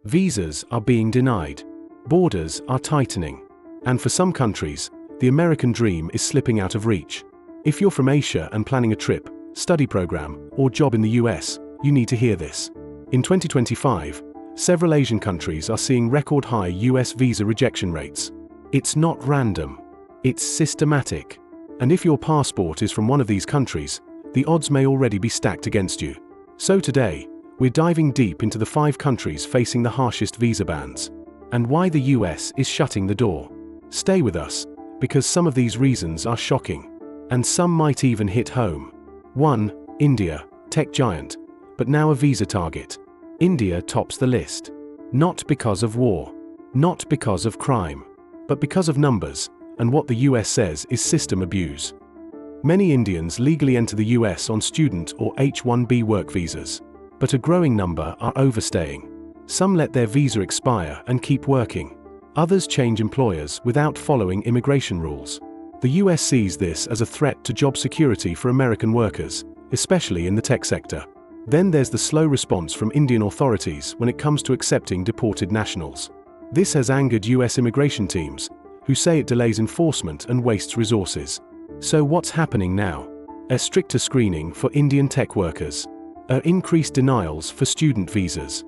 Visas are being denied. Borders are tightening. And for some countries, the American dream is slipping out of reach. If you're from Asia and planning a trip, study program, or job in the US, you need to hear this. In 2025, several Asian countries are seeing record-high US visa rejection rates. It's not random. It's systematic. And if your passport is from one of these countries, the odds may already be stacked against you. So today, we're diving deep into the 5 countries facing the harshest visa bans, and why the US is shutting the door. Stay with us, because some of these reasons are shocking, and some might even hit home. 1. India, tech giant, but now a visa target. India tops the list. Not because of war, not because of crime, but because of numbers, and what the US says is system abuse. Many Indians legally enter the US on student or H-1B work visas, but a growing number are overstaying. Some let their visa expire and keep working. Others change employers without following immigration rules. The US sees this as a threat to job security for American workers, especially in the tech sector. Then there's the slow response from Indian authorities when it comes to accepting deported nationals. This has angered US immigration teams, who say it delays enforcement and wastes resources. So what's happening now? A stricter screening for Indian tech workers. Increased denials for student visas.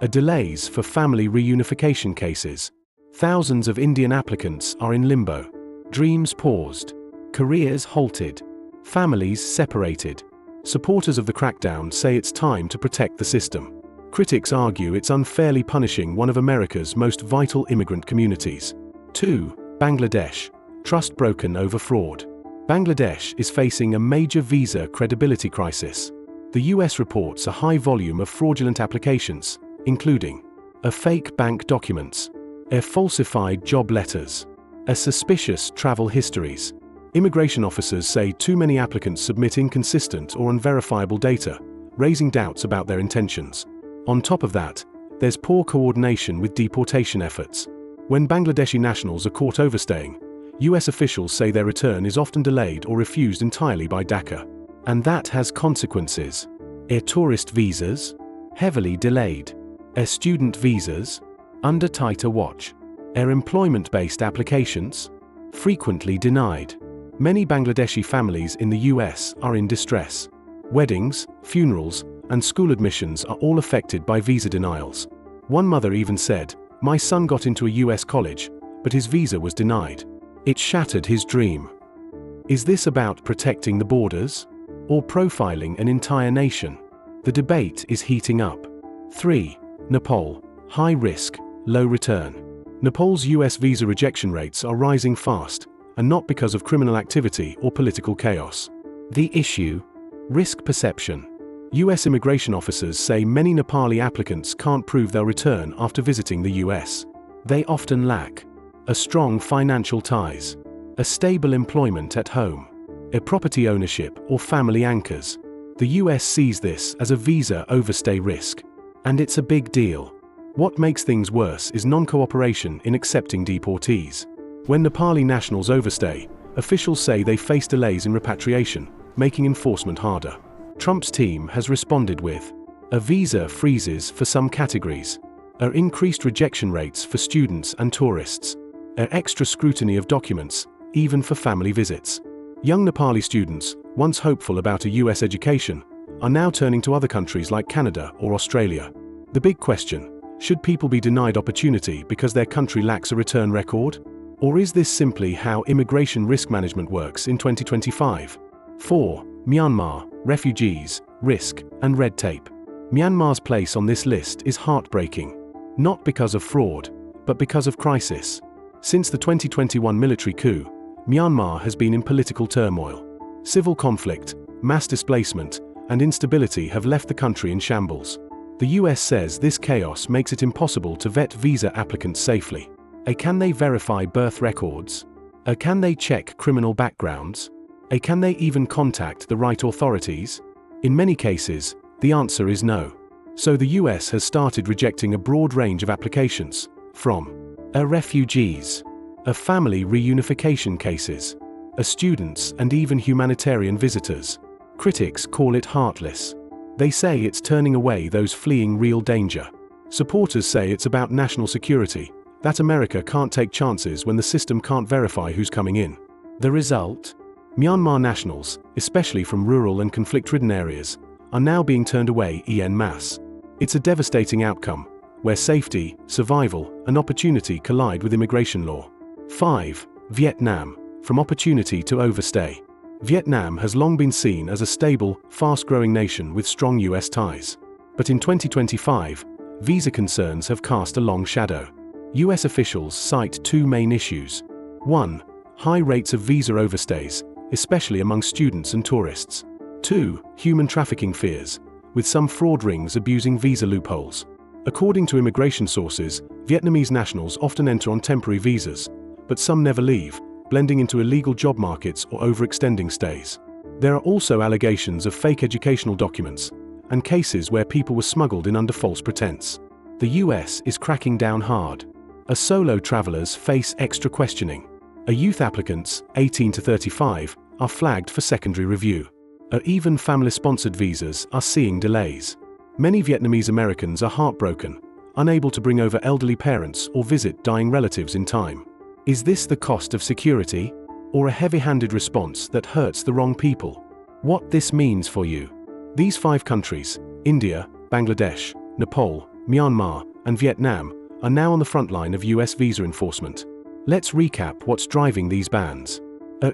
Delays for family reunification cases. Thousands of Indian applicants are in limbo. Dreams paused. Careers halted. Families separated. Supporters of the crackdown say it's time to protect the system. Critics argue it's unfairly punishing one of America's most vital immigrant communities. 2. Bangladesh. Trust broken over fraud. Bangladesh is facing a major visa credibility crisis. The US reports a high volume of fraudulent applications, including fake bank documents, falsified job letters, suspicious travel histories. Immigration officers say too many applicants submit inconsistent or unverifiable data, raising doubts about their intentions. On top of that, there's poor coordination with deportation efforts. When Bangladeshi nationals are caught overstaying, US officials say their return is often delayed or refused entirely by Dhaka. And that has consequences. Tourist visas? Heavily delayed. Student visas? Under tighter watch. Employment-based applications? Frequently denied. Many Bangladeshi families in the US are in distress. Weddings, funerals, and school admissions are all affected by visa denials. One mother even said, "My son got into a US college, but his visa was denied. It shattered his dream." Is this about protecting the borders? Or profiling an entire nation? The debate is heating up. 3. Nepal. High risk, low return. Nepal's US visa rejection rates are rising fast, and not because of criminal activity or political chaos. The issue? Risk perception. US immigration officers say many Nepali applicants can't prove they'll return after visiting the US. They often lack strong financial ties, stable employment at home, property ownership or family anchors. The US sees this as a visa overstay risk. And it's a big deal. What makes things worse is non-cooperation in accepting deportees. When Nepali nationals overstay, officials say they face delays in repatriation, making enforcement harder. Trump's team has responded with visa freezes for some categories, increased rejection rates for students and tourists, extra scrutiny of documents, even for family visits. Young Nepali students, once hopeful about a US education, are now turning to other countries like Canada or Australia. The big question: should people be denied opportunity because their country lacks a return record? Or is this simply how immigration risk management works in 2025? 4. Myanmar, refugees, risk, and red tape. Myanmar's place on this list is heartbreaking. Not because of fraud, but because of crisis. Since the 2021 military coup, Myanmar has been in political turmoil. Civil conflict, mass displacement, and instability have left the country in shambles. The US says this chaos makes it impossible to vet visa applicants safely. Can they verify birth records? Can they check criminal backgrounds? Can they even contact the right authorities? In many cases, the answer is no. So the US has started rejecting a broad range of applications, from refugees, family reunification cases, students, and even humanitarian visitors. Critics call it heartless. They say it's turning away those fleeing real danger. Supporters say it's about national security, that America can't take chances when the system can't verify who's coming in. The result? Myanmar nationals, especially from rural and conflict-ridden areas, are now being turned away en masse. It's a devastating outcome, where safety, survival, and opportunity collide with immigration law. 5. Vietnam, from opportunity to overstay. Vietnam has long been seen as a stable, fast-growing nation with strong US ties. But in 2025, visa concerns have cast a long shadow. US officials cite two main issues. 1. High rates of visa overstays, especially among students and tourists. 2. Human trafficking fears, with some fraud rings abusing visa loopholes. According to immigration sources, Vietnamese nationals often enter on temporary visas, but some never leave, blending into illegal job markets or overextending stays. There are also allegations of fake educational documents, and cases where people were smuggled in under false pretense. The US is cracking down hard. As solo travelers face extra questioning. Youth applicants, 18 to 35, are flagged for secondary review. Even family-sponsored visas are seeing delays. Many Vietnamese Americans are heartbroken, unable to bring over elderly parents or visit dying relatives in time. Is this the cost of security, or a heavy-handed response that hurts the wrong people? What this means for you? These 5 countries, India, Bangladesh, Nepal, Myanmar, and Vietnam, are now on the front line of US visa enforcement. Let's recap what's driving these bans.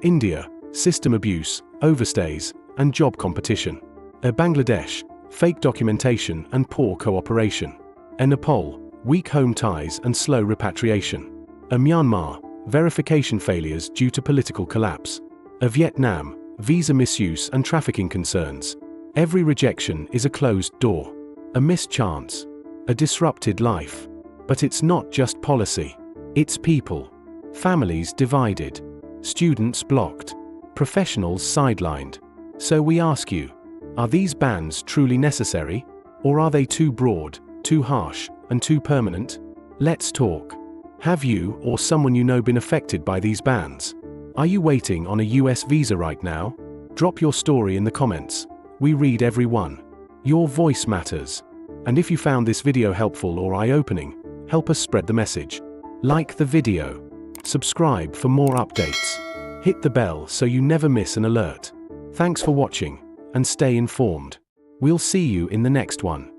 India, system abuse, overstays, and job competition. Bangladesh, fake documentation and poor cooperation. Nepal, weak home ties and slow repatriation. Myanmar, verification failures due to political collapse. Vietnam, visa misuse and trafficking concerns. Every rejection is a closed door, a missed chance, a disrupted life. But it's not just policy. It's people. Families divided. Students blocked. Professionals sidelined. So we ask you, are these bans truly necessary? Or are they too broad, too harsh, and too permanent? Let's talk. Have you or someone you know been affected by these bans? Are you waiting on a US visa right now? Drop your story in the comments. We read every one. Your voice matters. And if you found this video helpful or eye-opening, help us spread the message. Like the video. Subscribe for more updates. Hit the bell so you never miss an alert. Thanks for watching, and stay informed. We'll see you in the next one.